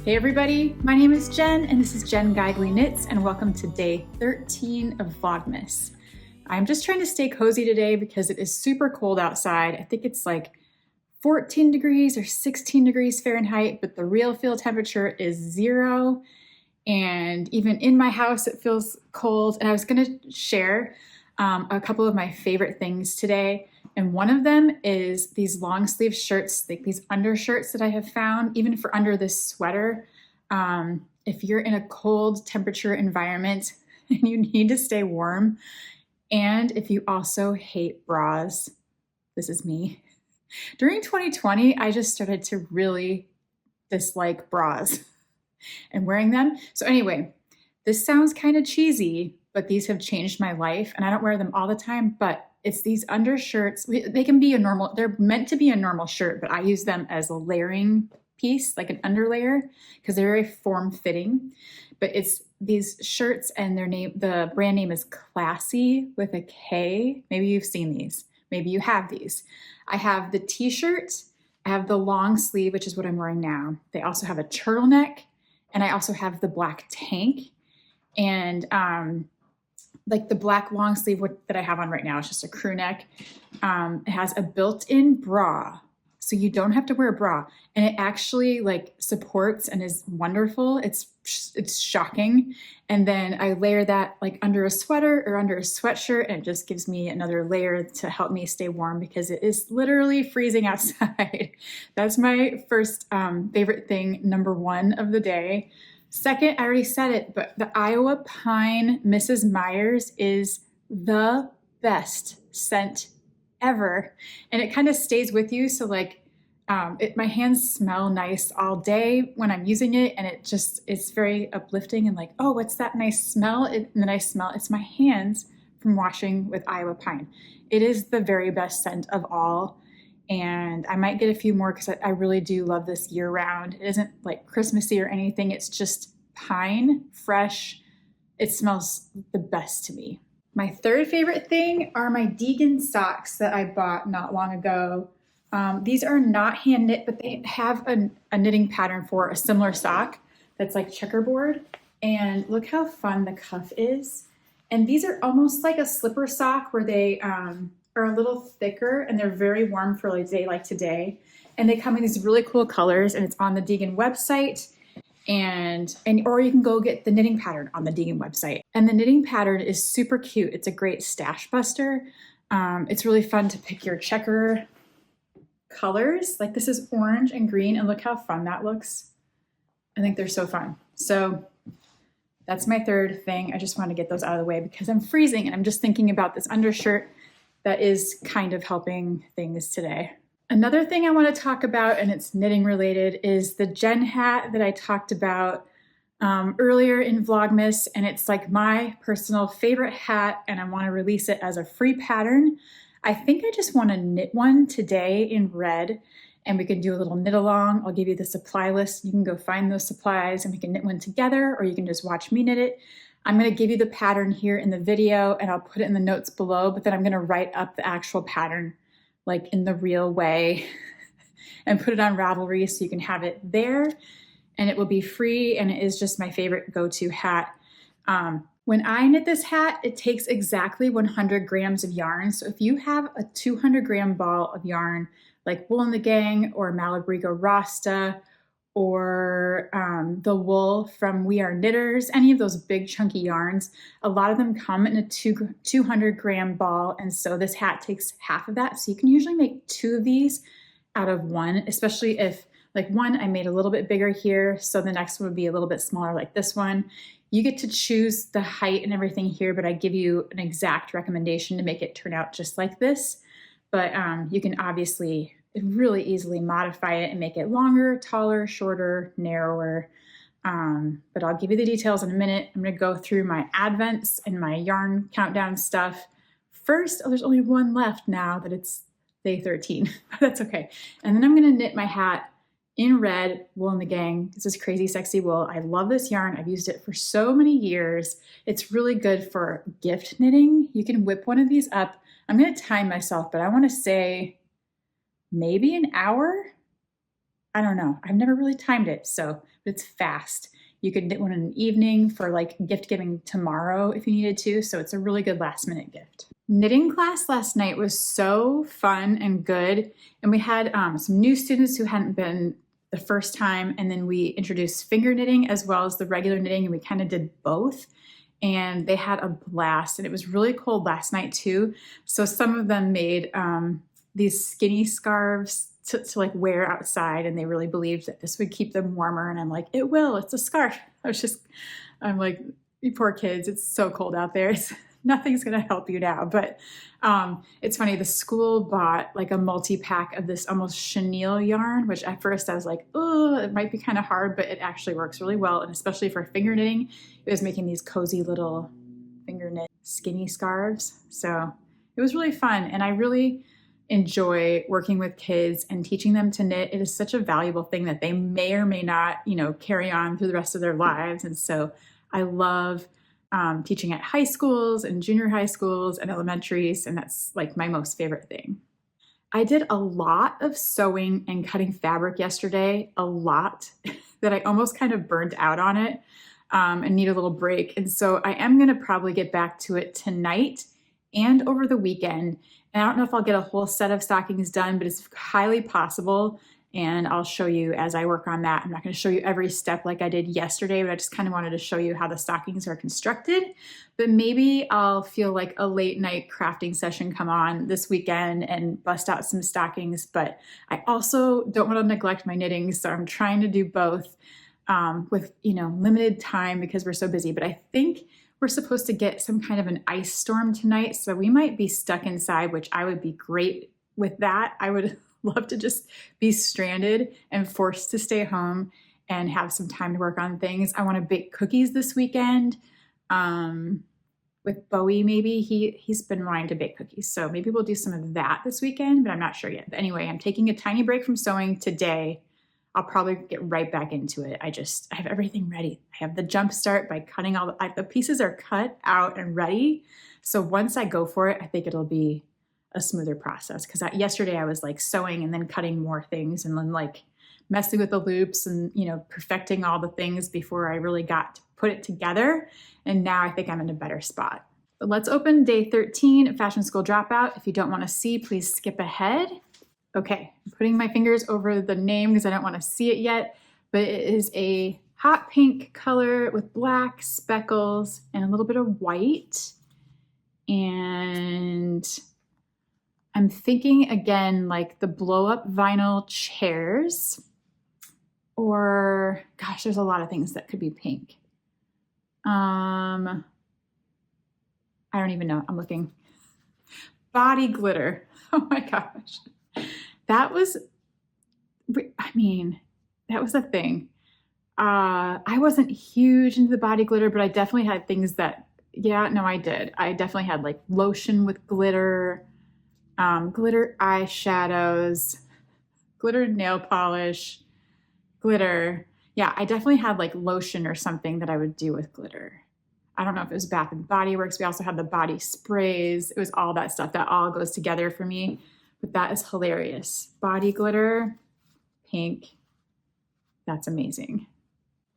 Hey everybody, my name is Jen and this is Jen Geigley Knits and welcome to day 13 of Vlogmas. I'm just trying to stay cozy today because it is super cold outside. I think it's like 14 degrees or 16 degrees Fahrenheit, but the real field temperature is 0. And even in my house, it feels cold. And I was gonna share a couple of my favorite things today. And one of them is these long sleeve shirts, like these undershirts that I have found, even for under this sweater. If you're in a cold temperature environment and you need to stay warm, and if you also hate bras, this is me. During 2020, I just started to really dislike bras and wearing them. So anyway, this sounds kind of cheesy, but these have changed my life and I don't wear them all the time, but it's these undershirts. They can be they're meant to be a normal shirt, but I use them as a layering piece, like an underlayer, because they're very form-fitting. But it's these shirts and the brand name is Classy with a K. Maybe you've seen these. Maybe you have these. I have the t-shirt, I have the long sleeve, which is what I'm wearing now. They also have a turtleneck, and I also have the black tank. And like the black long sleeve that I have on right now, it's just a crew neck. It has a built-in bra, so you don't have to wear a bra. And it actually like supports and is wonderful. It's shocking. And then I layer that like under a sweater or under a sweatshirt, and it just gives me another layer to help me stay warm because it is literally freezing outside. That's my first favorite thing, number 1 of the day. Second, I already said it, but the Iowa Pine Mrs. Myers is the best scent ever. And it kind of stays with you. So like my hands smell nice all day when I'm using it. And it's very uplifting and like, oh, what's that nice smell? And then I smell, it's my hands from washing with Iowa Pine. It is the very best scent of all. And I might get a few more because I really do love this year round. It isn't like Christmassy or anything. It's just pine, fresh. It smells the best to me. My third favorite thing are my Deegan socks that I bought not long ago. These are not hand knit, but they have a knitting pattern for a similar sock that's like checkerboard. And look how fun the cuff is. And these are almost like a slipper sock where they are a little thicker and they're very warm for a day like today. And they come in these really cool colors, and it's on the Deegan website. Or you can go get the knitting pattern on the Deegan website. And the knitting pattern is super cute. It's a great stash buster. It's really fun to pick your checker colors. Like this is orange and green, and look how fun that looks. I think they're so fun. So that's my third thing. I just want to get those out of the way because I'm freezing and I'm just thinking about this undershirt that is kind of helping things today. Another thing I want to talk about, and it's knitting related, is the Jen hat that I talked about earlier in Vlogmas. And it's like my personal favorite hat, and I want to release it as a free pattern. I think I just want to knit one today in red, and we can do a little knit along. I'll give you the supply list. You can go find those supplies and we can knit one together, or you can just watch me knit it. I'm going to give you the pattern here in the video, and I'll put it in the notes below, but then I'm going to write up the actual pattern like in the real way and put it on Ravelry so you can have it there, and it will be free, and it is just my favorite go-to hat. When I knit this hat, it takes exactly 100 grams of yarn. So if you have a 200-gram ball of yarn like Wool in the Gang or Malabrigo Rasta, or the wool from We Are Knitters, any of those big chunky yarns, a lot of them come in a 200-gram ball. And so this hat takes half of that. So you can usually make 2 of these out of one, especially if like one I made a little bit bigger here. So the next one would be a little bit smaller like this one. You get to choose the height and everything here, but I give you an exact recommendation to make it turn out just like this. But you can obviously really easily modify it and make it longer, taller, shorter, narrower. But I'll give you the details in a minute. I'm going to go through my advents and my yarn countdown stuff. First, there's only one left now that it's day 13. That's okay. And then I'm going to knit my hat in red, Wool in the Gang. This is Crazy Sexy Wool. I love this yarn. I've used it for so many years. It's really good for gift knitting. You can whip one of these up. I'm going to time myself, but I want to say maybe an hour. I don't know. I've never really timed it, so it's fast. You could knit one in an evening for like gift giving tomorrow if you needed to. So it's a really good last minute gift. Knitting class last night was so fun and good. And we had some new students who hadn't been the first time. And then we introduced finger knitting as well as the regular knitting. And we kind of did both. And they had a blast. And it was really cold last night too. So some of them made these skinny scarves to like wear outside, and they really believed that this would keep them warmer. And I'm like, it will, it's a scarf. I'm like, you poor kids, it's so cold out there. Nothing's gonna help you now. But it's funny, the school bought like a multi-pack of this almost chenille yarn, which at first I was like, oh, it might be kind of hard, but it actually works really well. And especially for finger knitting, it was making these cozy little finger knit skinny scarves. So it was really fun. And I really enjoy working with kids and teaching them to knit. It is such a valuable thing that they may or may not, carry on through the rest of their lives. And so I love teaching at high schools and junior high schools and elementaries. And that's like my most favorite thing. I did a lot of sewing and cutting fabric yesterday, a lot that I almost kind of burnt out on it and need a little break. And so I am going to probably get back to it tonight and over the weekend. And I don't know if I'll get a whole set of stockings done, but it's highly possible. And I'll show you as I work on that. I'm not going to show you every step like I did yesterday, but I just kind of wanted to show you how the stockings are constructed. But maybe I'll feel like a late night crafting session come on this weekend and bust out some stockings. But I also don't want to neglect my knitting. So I'm trying to do both with, limited time because we're so busy. But I think we're supposed to get some kind of an ice storm tonight. So we might be stuck inside, which I would be great with that. I would love to just be stranded and forced to stay home and have some time to work on things. I want to bake cookies this weekend with Bowie. Maybe he's been wanting to bake cookies. So maybe we'll do some of that this weekend, but I'm not sure yet. But anyway, I'm taking a tiny break from sewing today. I'll probably get right back into it. I have everything ready. I have the jump start by cutting all the pieces are cut out and ready. So once I go for it, I think it'll be a smoother process. Because yesterday I was like sewing and then cutting more things and then like messing with the loops and, perfecting all the things before I really got to put it together. And now I think I'm in a better spot. But let's open day 13 Fashion School Dropout. If you don't want to see, please skip ahead. Okay, I'm putting my fingers over the name because I don't want to see it yet, but it is a hot pink color with black speckles and a little bit of white. And I'm thinking again, like the blow up vinyl chairs, or gosh, there's a lot of things that could be pink. I don't even know. I'm looking. Body glitter. Oh my gosh. That was a thing. I wasn't huge into the body glitter, but I definitely had things that, I did. I definitely had like lotion with glitter, glitter eyeshadows, glitter nail polish, glitter. Yeah, I definitely had like lotion or something that I would do with glitter. I don't know if it was Bath and Body Works. We also had the body sprays. It was all that stuff that all goes together for me. But that is hilarious. Body glitter, pink. That's amazing.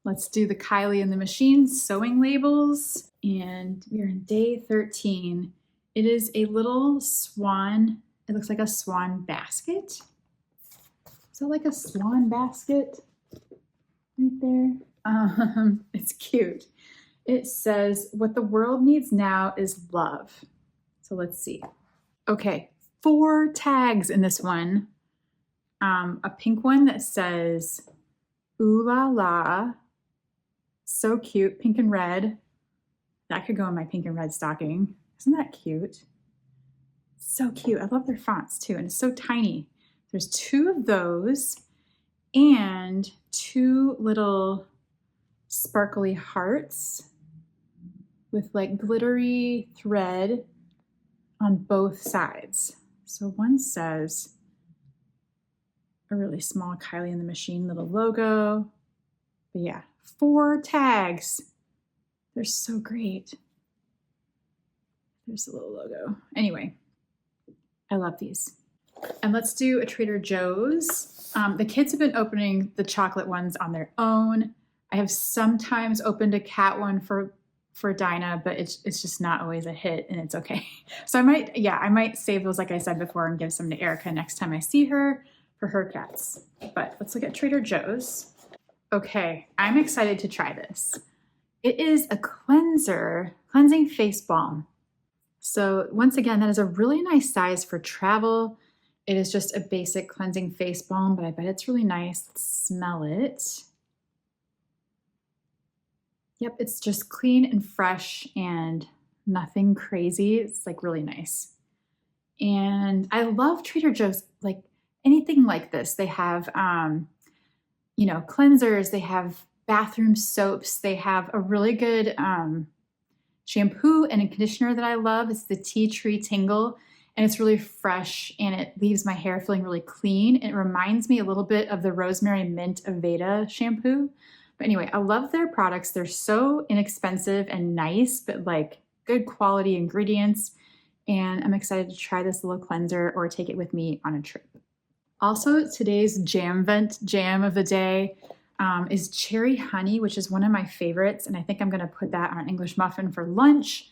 Let's do the Kylie and the Machine sewing labels. And we're in day 13. It is a little swan. It looks like a swan basket. Is that like a swan basket right there? It's cute. It says, what the world needs now is love. So let's see. Okay. 4 tags in this one. A pink one that says, ooh la la, so cute, pink and red. That could go in my pink and red stocking. Isn't that cute? So cute. I love their fonts too, and it's so tiny. There's 2 of those and 2 little sparkly hearts with like glittery thread on both sides. So one says a really small Kylie and the Machine little logo. But yeah, 4 tags. They're so great. There's a little logo. Anyway, I love these. And let's do a Trader Joe's. The kids have been opening the chocolate ones on their own. I have sometimes opened a cat one for Dinah, but it's just not always a hit, and it's okay. So I might save those, like I said before, and give some to Erica next time I see her for her cats. But let's look at Trader Joe's. Okay, I'm excited to try this. It is a cleansing face balm. So once again, that is a really nice size for travel. It is just a basic cleansing face balm, but I bet it's really nice. Let's smell it. Yep, it's just clean and fresh and nothing crazy. It's like really nice. And I love Trader Joe's, like anything like this. They have, cleansers, they have bathroom soaps, they have a really good shampoo and a conditioner that I love. It's the Tea Tree Tingle, and it's really fresh and it leaves my hair feeling really clean. It reminds me a little bit of the Rosemary Mint Aveda shampoo. But anyway, I love their products. They're so inexpensive and nice, but like good quality ingredients. And I'm excited to try this little cleanser or take it with me on a trip. Also, today's jam of the day is cherry honey, which is one of my favorites. And I think I'm going to put that on an English muffin for lunch.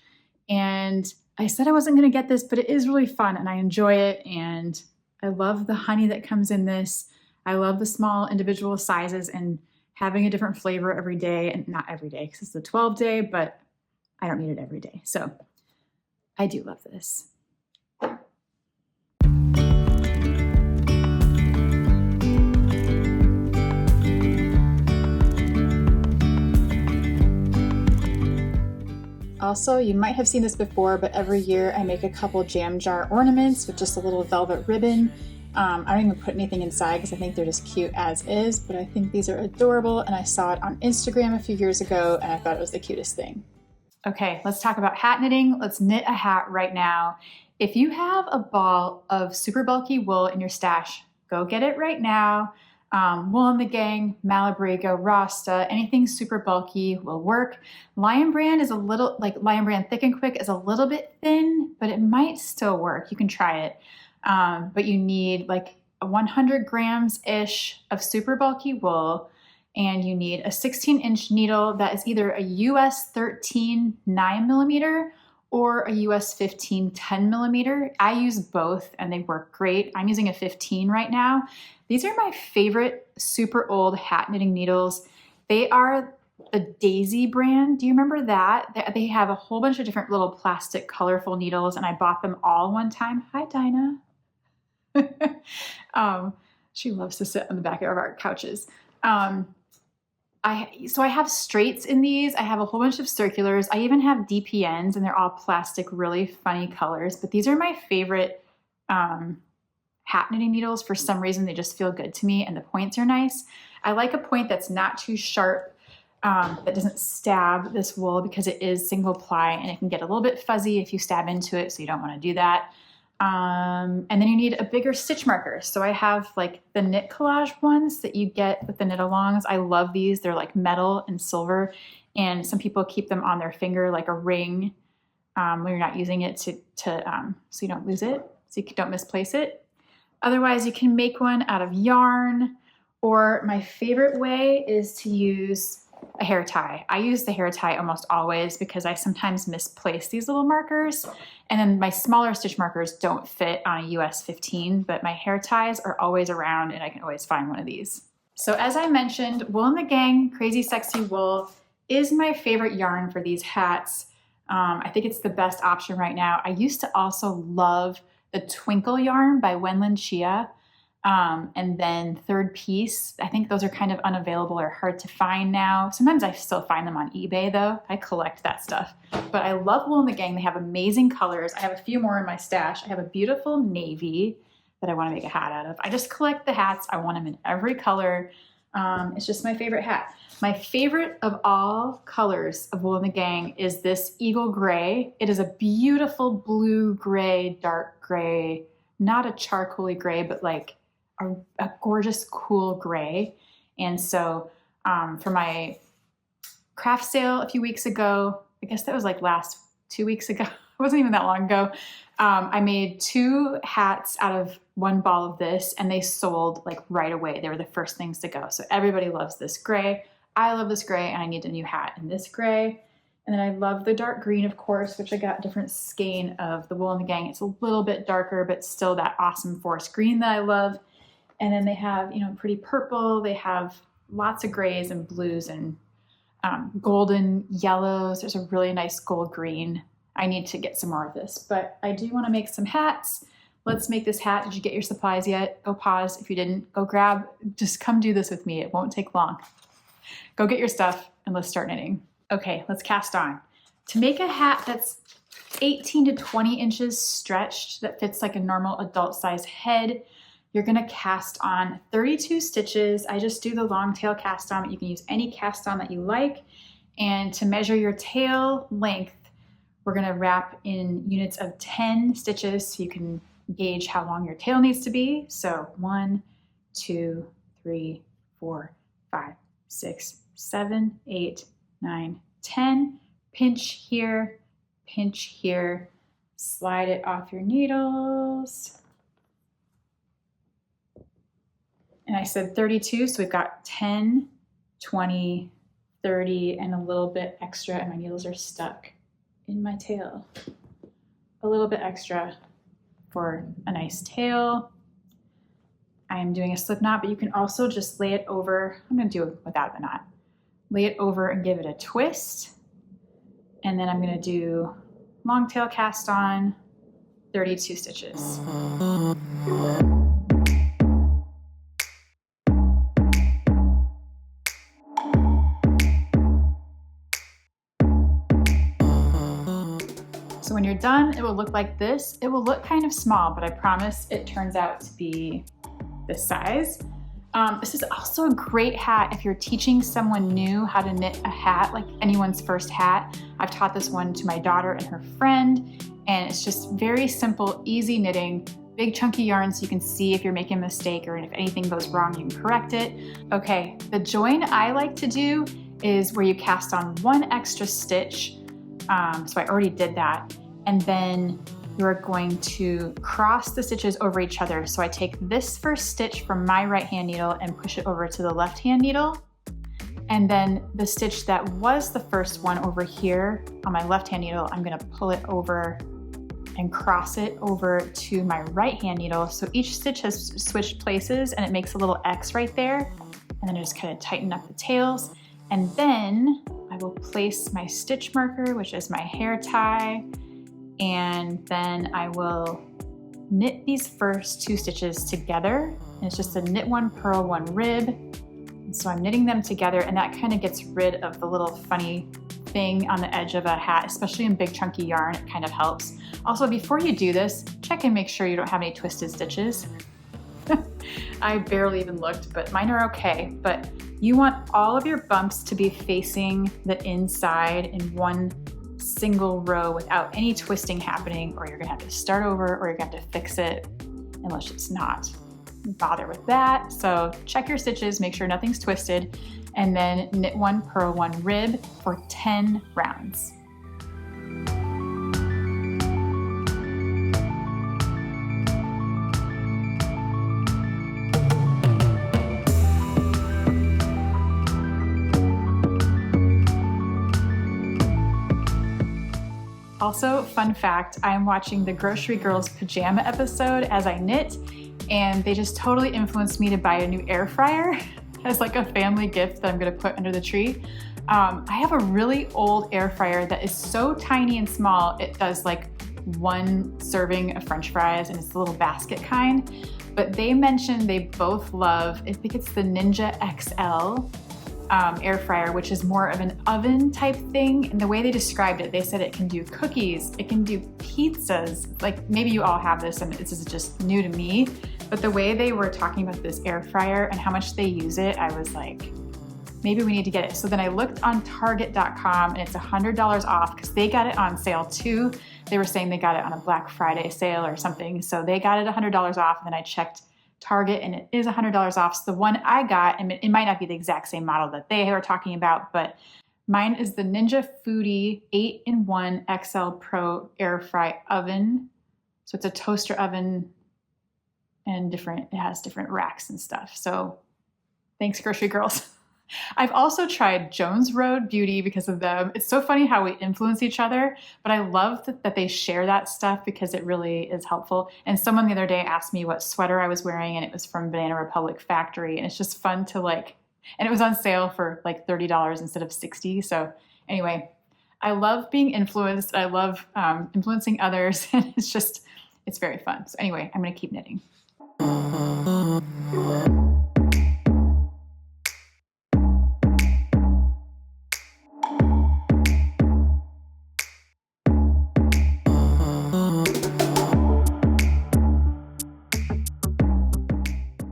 And I said I wasn't going to get this, but it is really fun and I enjoy it. And I love the honey that comes in this. I love the small individual sizes and having a different flavor every day, and not every day because it's the 12-day, but I don't need it every day. So I do love this. Also, you might have seen this before, but every year I make a couple jam jar ornaments with just a little velvet ribbon. I don't even put anything inside because I think they're just cute as is, but I think these are adorable and I saw it on Instagram a few years ago and I thought it was the cutest thing. Okay, let's talk about hat knitting. Let's knit a hat right now. If you have a ball of super bulky wool in your stash, go get it right now. Wool in the Gang, Malabrigo, Rasta, anything super bulky will work. Lion Brand is a little, like Lion Brand Thick and Quick is a little bit thin, but it might still work. You can try it. But you need like 100 grams-ish of super bulky wool, and you need a 16-inch needle that is either a US 13 9mm or a US 15 10mm. I use both and they work great. I'm using a 15 right now. These are my favorite super old hat knitting needles. They are the Daisy brand. Do you remember that? They have a whole bunch of different little plastic colorful needles and I bought them all one time. Hi, Dinah. She loves to sit on the back of our couches. So I have straights in these. I have a whole bunch of circulars. I even have DPNs and they're all plastic, really funny colors, but these are my favorite, hat knitting needles. For some reason, they just feel good to me and the points are nice. I like a point that's not too sharp, that doesn't stab this wool because it is single ply and it can get a little bit fuzzy if you stab into it. So you don't want to do that. And then you need a bigger stitch marker. So I have like the knit collage ones that you get with the knit alongs. I love these. They're like metal and silver. And some people keep them on their finger like a ring when you're not using it so you don't lose it, so you don't misplace it. Otherwise, you can make one out of yarn, or my favorite way is to use a hair tie. I use the hair tie almost always because I sometimes misplace these little markers, and then my smaller stitch markers don't fit on a US 15, but my hair ties are always around and I can always find one of these. So as I mentioned, Wool in the Gang Crazy Sexy Wool is my favorite yarn for these hats. I think it's the best option right now. I used to also love the Twinkle yarn by Wenlin Chia. And then Third Piece, I think those are kind of unavailable or hard to find now. Sometimes I still find them on eBay though. I collect that stuff. But I love Wool in the Gang. They have amazing colors. I have a few more in my stash. I have a beautiful navy that I want to make a hat out of. I just collect the hats. I want them in every color. It's just my favorite hat. My favorite of all colors of Wool in the Gang is this Eagle Gray. It is a beautiful blue gray, dark gray, not a charcoaly gray, but like a gorgeous, cool gray. And so for my craft sale a few weeks ago, I guess that was like 2 weeks ago, wasn't even that long ago. I made 2 hats out of 1 ball of this, and they sold like right away. They were the first things to go. So everybody loves this gray. I love this gray, and I need a new hat in this gray. And then I love the dark green, of course, which I got different skein of the Wool and the Gang. It's a little bit darker, but still that awesome forest green that I love. And then they have, you know, pretty purple. They have lots of grays and blues and golden yellows. There's a really nice gold green. I need to get some more of this, but I do want to make some hats. Let's make this hat. Did you get your supplies yet? Go pause. If you didn't, go grab, just come do this with me. It won't take long. Go get your stuff and let's start knitting. Okay, let's cast on. To make a hat that's 18 to 20 inches stretched, that fits like a normal adult size head, you're gonna cast on 32 stitches. I just do the long tail cast on, but you can use any cast on that you like. And to measure your tail length, we're gonna wrap in units of 10 stitches so you can gauge how long your tail needs to be. So 1, 2, 3, 4, 5, 6, 7, 8, 9, 10. Pinch here, slide it off your needles. And I said 32, so we've got 10, 20, 30, and a little bit extra, and my needles are stuck in my tail. A little bit extra for a nice tail. I am doing a slip knot, but you can also just lay it over. I'm gonna do it without the knot. Lay it over and give it a twist. And then I'm gonna do long tail cast on, 32 stitches. So when you're done, it will look like this. It will look kind of small, but I promise it turns out to be this size. This is also a great hat if you're teaching someone new how to knit a hat, like anyone's first hat. I've taught this one to my daughter and her friend, and it's just very simple, easy knitting, big chunky yarn so you can see if you're making a mistake or if anything goes wrong, you can correct it. Okay, the join I like to do is where you cast on 1 extra stitch. So I already did that. And then you're going to cross the stitches over each other. So I take this first stitch from my right hand needle and push it over to the left hand needle. And then the stitch that was the first one over here on my left hand needle, I'm gonna pull it over and cross it over to my right hand needle. So each stitch has switched places and it makes a little X right there. And then I just kind of tighten up the tails. And then I will place my stitch marker, which is my hair tie. And then I will knit these first 2 stitches together. And it's just a knit 1, purl 1, rib. And so I'm knitting them together, and that kind of gets rid of the little funny thing on the edge of a hat, especially in big chunky yarn. It kind of helps. Also, before you do this, check and make sure you don't have any twisted stitches. I barely even looked, but mine are okay. But you want all of your bumps to be facing the inside in one single row without any twisting happening, or you're gonna have to start over, or you're gonna have to fix it, and let's just not bother with that. So check your stitches, make sure nothing's twisted, and then knit 1, purl 1, rib for 10 rounds. Also, fun fact, I'm watching the Grocery Girls pajama episode as I knit, and they just totally influenced me to buy a new air fryer as like a family gift that I'm gonna put under the tree. I have a really old air fryer that is so tiny and small, it does like 1 serving of French fries, and it's the little basket kind. But they mentioned they both love, I think it's the Ninja XL, air fryer, which is more of an oven type thing. And the way they described it, they said it can do cookies, it can do pizzas. Like maybe you all have this and this is just new to me, but the way they were talking about this air fryer and how much they use it, I was like, maybe we need to get it. So then I looked on Target.com and it's $100 off because they got it on sale too. They were saying they got it on a Black Friday sale or something. So they got it $100 off, and then I checked Target and it is $100 off. So the one I got, and it might not be the exact same model that they were talking about, but Mine is the Ninja Foodie 8-in-1 XL Pro Air Fry Oven. So it's a toaster oven and it has different racks and stuff. So thanks, grocery girls. I've also tried Jones Road Beauty because of them. It's so funny how we influence each other, but I love that they share that stuff because it really is helpful. And someone the other day asked me what sweater I was wearing, and it was from Banana Republic Factory. And it's just fun to and it was on sale for like $30 instead of $60. So anyway, I love being influenced. I love influencing others. And it's very fun. So anyway, I'm going to keep knitting.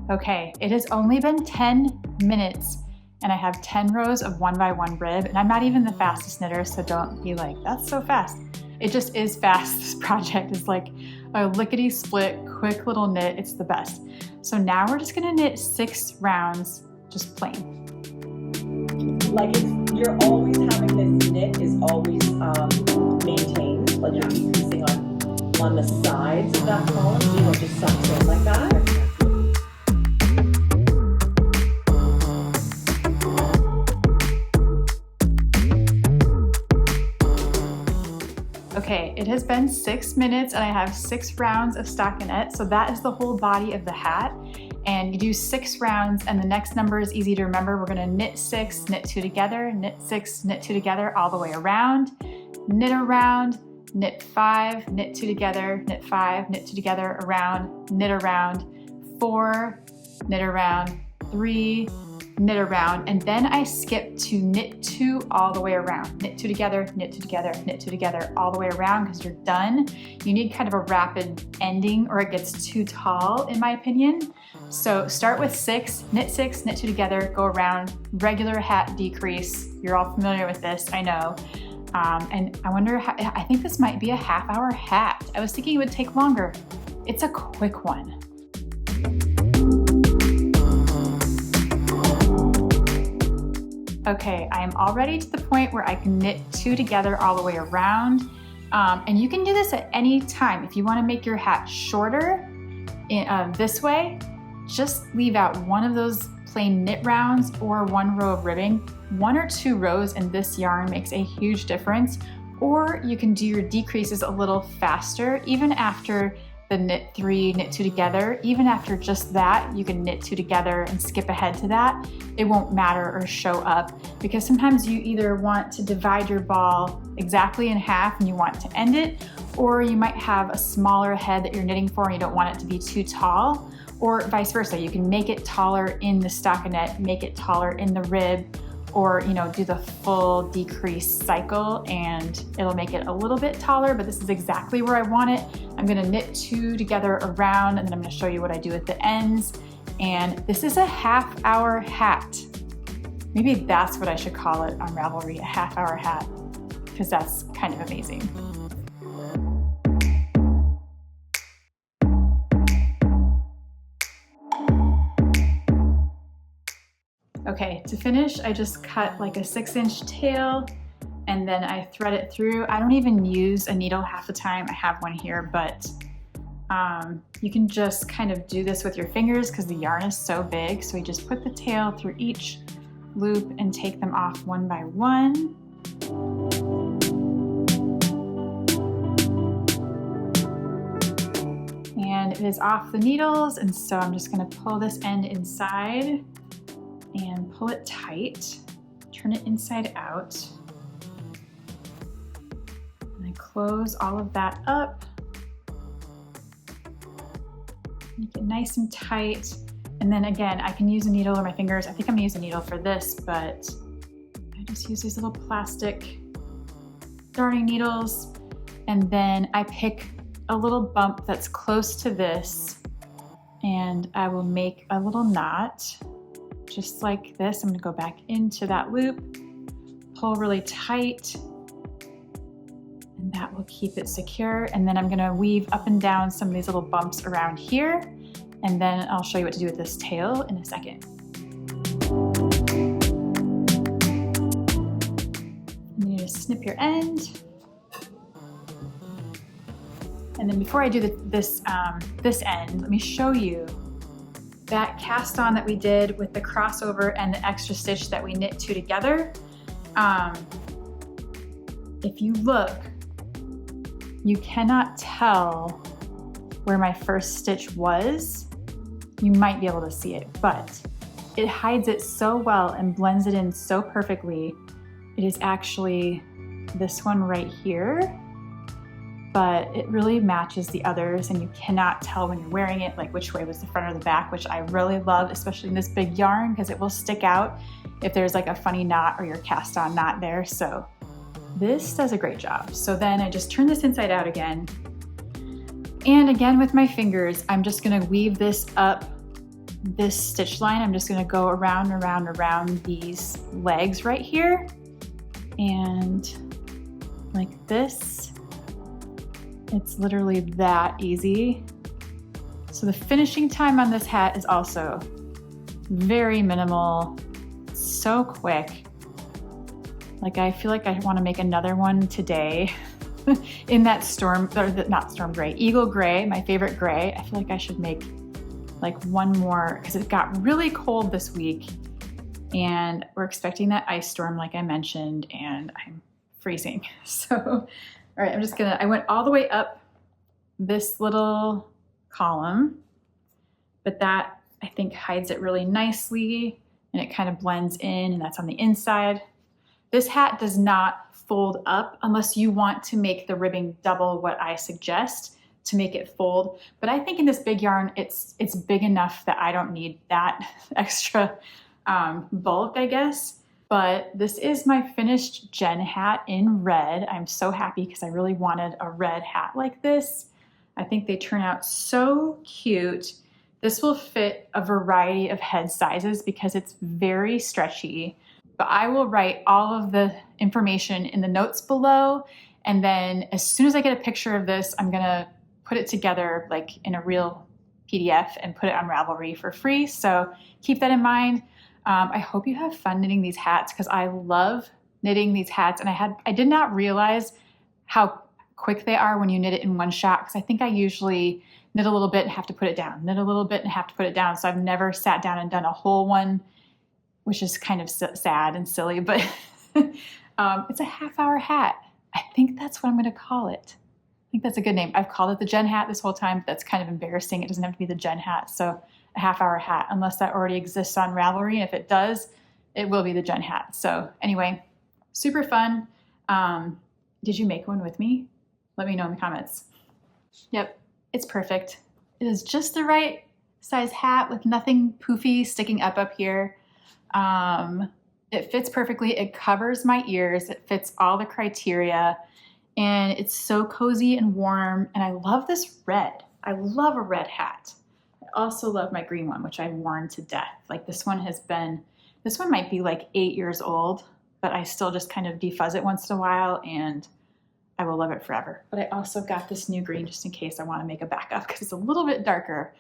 Okay, it has only been 10 minutes and I have 10 rows of 1x1 rib, and I'm not even the fastest knitter, so don't be like, that's so fast. It just is fast. This project is like a lickety split, quick little knit. It's the best. So now we're just gonna knit 6 rounds, just plain. Like you're always having this knit is always maintained, like you're decreasing on the sides of that column, so you don't just suck in like that. Okay, it has been 6 minutes and I have 6 rounds of stockinette. So that is the whole body of the hat. And you do 6 rounds, and the next number is easy to remember. We're gonna knit 6, knit 2 together, knit 6, knit 2 together all the way around, knit around, knit 5, knit 2 together, knit 5, knit 2 together, around, knit around, 4, knit around, 3, knit around, and then I skip to knit 2 all the way around. Knit 2 together, knit 2 together, knit 2 together all the way around because you're done. You need kind of a rapid ending or it gets too tall in my opinion. So start with 6, knit 6, knit 2 together, go around, regular hat decrease. You're all familiar with this, I know. And I wonder, I think this might be a half-hour hat. I was thinking it would take longer. It's a quick one. Okay, I am already to the point where I can knit 2 together all the way around. And you can do this at any time. If you want to make your hat shorter this way, just leave out one of those plain knit rounds or 1 row of ribbing. 1 or 2 rows in this yarn makes a huge difference. Or you can do your decreases a little faster, even after the knit 3, knit 2 together. Even after just that, you can knit 2 together and skip ahead to that. It won't matter or show up because sometimes you either want to divide your ball exactly in half and you want to end it, or you might have a smaller head that you're knitting for and you don't want it to be too tall, or vice versa. You can make it taller in the stockinette, make it taller in the rib, or do the full decrease cycle and it'll make it a little bit taller, but this is exactly where I want it. I'm gonna knit 2 together around and then I'm gonna show you what I do at the ends. And this is a half-hour hat. Maybe that's what I should call it on Ravelry, a half-hour hat, because that's kind of amazing. Okay, to finish, I just cut like a 6-inch tail and then I thread it through. I don't even use a needle half the time. I have one here, but you can just kind of do this with your fingers because the yarn is so big. So you just put the tail through each loop and take them off one by one. And it is off the needles, and so I'm just gonna pull this end inside and pull it tight, turn it inside out. And I close all of that up. Make it nice and tight. And then again, I can use a needle or my fingers. I think I'm gonna use a needle for this, but I just use these little plastic darning needles. And then I pick a little bump that's close to this and I will make a little knot just like this. I'm gonna go back into that loop, pull really tight, and that will keep it secure. And then I'm gonna weave up and down some of these little bumps around here, and then I'll show you what to do with this tail in a second. just snip your end. And then before I do this end, let me show you that cast on that we did with the crossover and the extra stitch that we knit two together. If you look, you cannot tell where my first stitch was. You might be able to see it, but it hides it so well and blends it in so perfectly. It is actually this one right here, but it really matches the others and you cannot tell when you're wearing it, like which way was the front or the back, which I really love, especially in this big yarn, because it will stick out if there's like a funny knot or your cast on knot there. So this does a great job. So then I just turn this inside out again. And again with my fingers, I'm just gonna weave this up this stitch line. I'm just gonna go around and around and around these legs right here. And like this. It's literally that easy. So the finishing time on this hat is also very minimal, so quick. Like I feel like I want to make another one today in that not storm gray, eagle gray, my favorite gray. I feel like I should make like one more because it got really cold this week and we're expecting that ice storm like I mentioned, and I'm freezing. So all right, I went all the way up this little column, but that I think hides it really nicely and it kind of blends in, and that's on the inside. This hat does not fold up unless you want to make the ribbing double what I suggest to make it fold. But I think in this big yarn, it's big enough that I don't need that extra bulk, I guess. But this is my finished Jen hat in red. I'm so happy because I really wanted a red hat like this. I think they turn out so cute. This will fit a variety of head sizes because it's very stretchy. But I will write all of the information in the notes below. And then as soon as I get a picture of this, I'm gonna put it together like in a real PDF and put it on Ravelry for free. So keep that in mind. I hope you have fun knitting these hats because I love knitting these hats, and I did not realize how quick they are when you knit it in one shot, because I think I usually knit a little bit and have to put it down, knit a little bit and have to put it down. So I've never sat down and done a whole one, which is kind of sad and silly, but it's a half-hour hat. I think that's what I'm going to call it. I think that's a good name. I've called it the Jen hat this whole time, but that's kind of embarrassing. It doesn't have to be the Jen hat. So a half-hour hat, unless that already exists on Ravelry. And if it does, it will be the Jen hat. So anyway, super fun. Did you make one with me? Let me know in the comments. Yep, it's perfect. It is just the right size hat with nothing poofy sticking up here. It fits perfectly. It covers my ears. It fits all the criteria. And it's so cozy and warm. And I love this red. I love a red hat. I also love my green one, which I've worn to death. Like this one might be like 8 years old, but I still just kind of defuzz it once in a while and I will love it forever. But I also got this new green just in case I want to make a backup because it's a little bit darker.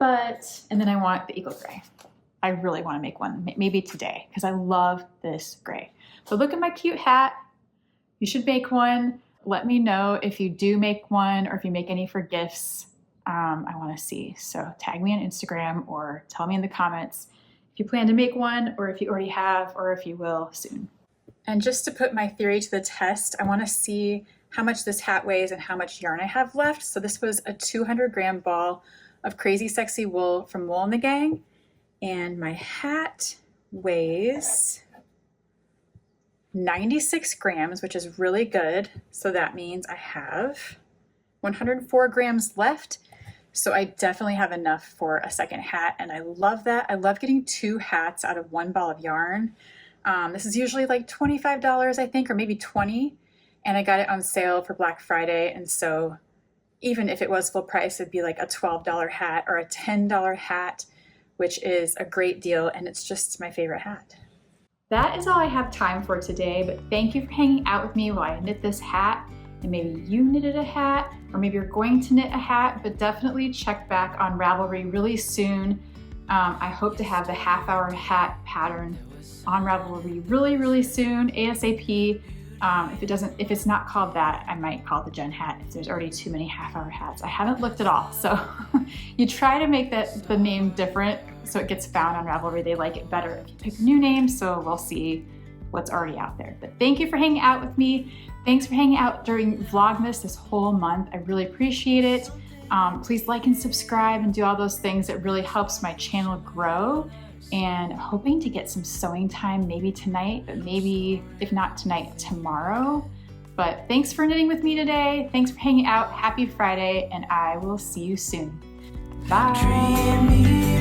And then I want the eagle gray. I really want to make one, maybe today, because I love this gray. But look at my cute hat. You should make one. Let me know if you do make one or if you make any for gifts. I want to see. So tag me on Instagram or tell me in the comments if you plan to make one or if you already have or if you will soon. And just to put my theory to the test, I want to see how much this hat weighs and how much yarn I have left. So this was a 200-gram ball of Crazy Sexy Wool from Wool and the Gang. And my hat weighs 96 grams, which is really good. So that means I have 104 grams left. So I definitely have enough for a second hat. And I love that. I love getting 2 hats out of 1 ball of yarn. This is usually like $25, I think, or maybe $20. And I got it on sale for Black Friday. And so even if it was full price, it'd be like a $12 hat or a $10 hat, which is a great deal. And it's just my favorite hat. That is all I have time for today, but thank you for hanging out with me while I knit this hat. And maybe you knitted a hat, or maybe you're going to knit a hat, but definitely check back on Ravelry really soon. I hope to have the half-hour hat pattern on Ravelry really, really soon, ASAP. If it's not called that, I might call it the Jen hat if there's already too many half-hour hats. I haven't looked at all, so you try to make the name different so it gets found on Ravelry. They like it better if you pick a new name, so we'll see what's already out there. But thank you for hanging out with me. Thanks for hanging out during Vlogmas this whole month. I really appreciate it. Please like and subscribe and do all those things. It really helps my channel grow. And hoping to get some sewing time maybe tonight, but maybe if not tonight, tomorrow. But thanks for knitting with me today. Thanks for hanging out. Happy Friday, and I will see you soon. Bye.